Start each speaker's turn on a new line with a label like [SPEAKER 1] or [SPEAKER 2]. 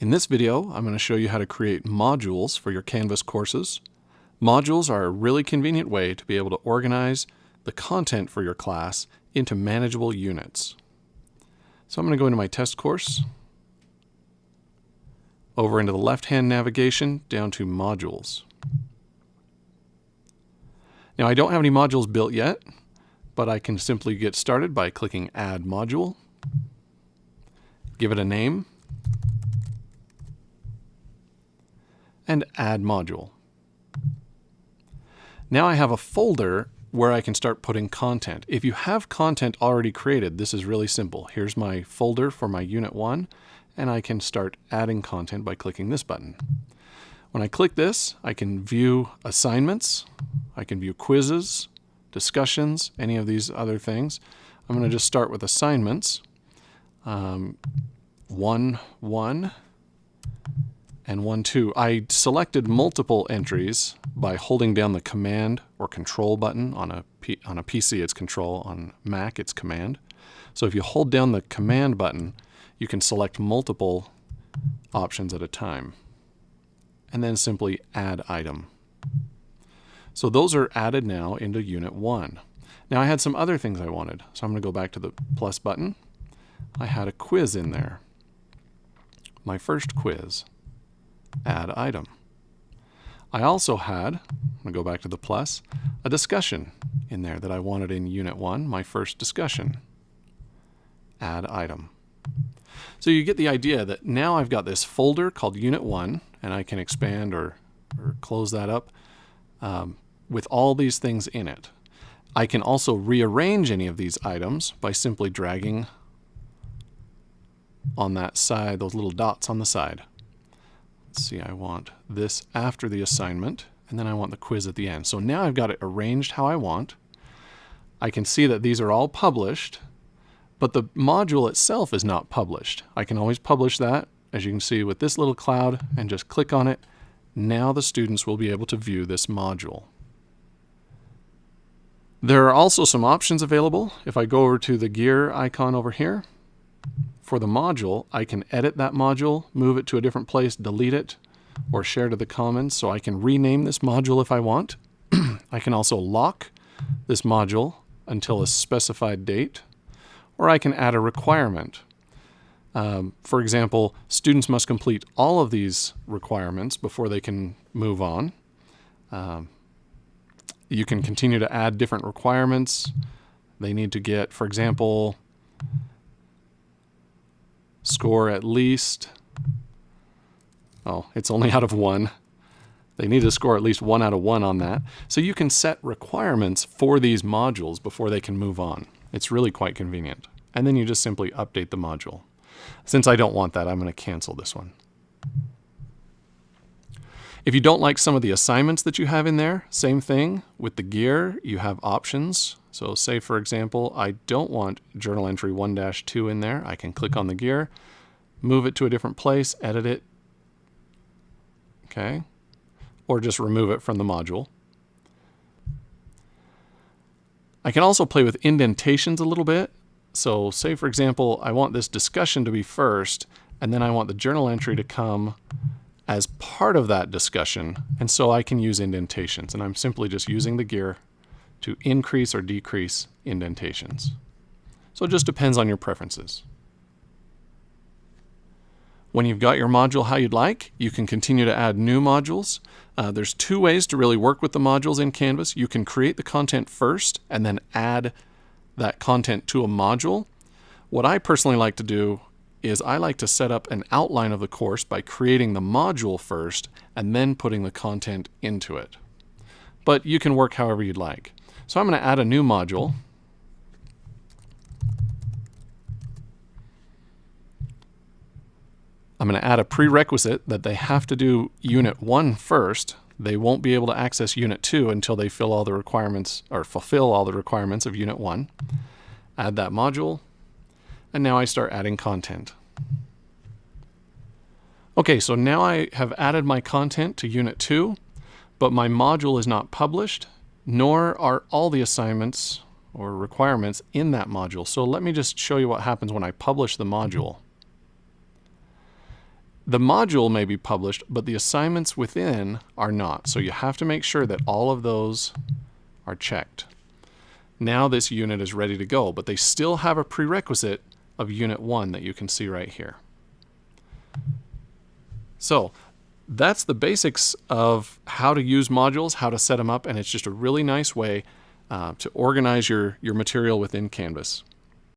[SPEAKER 1] In this video, I'm going to show you how to create modules for your Canvas courses. Modules are a really convenient way to be able to organize the content for your class into manageable units. So I'm going to go into my test course, over into the left-hand navigation, down to modules. Now I don't have any modules built yet, but I can simply get started by clicking Add Module, give it a name, and Add Module. Now I have a folder where I can start putting content. If you have content already created, this is really simple. Here's my folder for my Unit 1, and I can start adding content by clicking this button. When I click this, I can view assignments, I can view quizzes, discussions, any of these other things. I'm going to just start with assignments. 1.1 and 1.2. I selected multiple entries by holding down the Command or Control button. On a PC it's Control, on Mac it's Command. So if you hold down the Command button, you can select multiple options at a time. And then simply Add Item. So those are added now into Unit 1. Now I had some other things I wanted, so I'm going to go back to the plus button. I had a quiz in there. My first quiz. Add Item. I also had, I'm going to go back to the plus, a discussion in there that I wanted in Unit 1, my first discussion. Add Item. So you get the idea that now I've got this folder called Unit 1, and I can expand or close that up with all these things in it. I can also rearrange any of these items by simply dragging on that side, those little dots on the side. Let's see, I want this after the assignment, and then I want the quiz at the end. So now I've got it arranged how I want. I can see that these are all published, but the module itself is not published. I can always publish that, as you can see with this little cloud, and just click on it. Now the students will be able to view this module. There are also some options available. If I go over to the gear icon over here, for the module, I can edit that module, move it to a different place, delete it, or share to the commons, so I can rename this module if I want. I can also lock this module until a specified date, or I can add a requirement. For example, students must complete all of these requirements before they can move on. You can continue to add different requirements. They need to get, for example, score at least, it's only out of 1. They need to score at least 1 out of 1 on that. So you can set requirements for these modules before they can move on. It's really quite convenient. And then you just simply update the module. Since I don't want that, I'm going to cancel this one. If you don't like some of the assignments that you have in there, same thing with the gear, you have options. So say, for example, I don't want journal entry 1-2 in there. I can click on the gear, move it to a different place, edit it, okay, or just remove it from the module. I can also play with indentations a little bit. So say, for example, I want this discussion to be first, and then I want the journal entry to come as part of that discussion, and so I can use indentations, and I'm simply just using the gear to increase or decrease indentations. So it just depends on your preferences. When you've got your module how you'd like, you can continue to add new modules. There's 2 ways to really work with the modules in Canvas. You can create the content first and then add that content to a module. What I personally like to do is I like to set up an outline of the course by creating the module first and then putting the content into it. But you can work however you'd like. So I'm going to add a new module. I'm going to add a prerequisite that they have to do Unit 1 first. They won't be able to access Unit 2 until they fill all the requirements or fulfill all the requirements of Unit 1. Add that module, and now I start adding content. Okay, so now I have added my content to Unit 2, but my module is not published, nor are all the assignments or requirements in that module. So let me just show you what happens when I publish the module. The module may be published, but the assignments within are not. So you have to make sure that all of those are checked. Now this unit is ready to go, but they still have a prerequisite of Unit 1 that you can see right here. So that's the basics of how to use modules, how to set them up, and it's just a really nice way to organize your material within Canvas.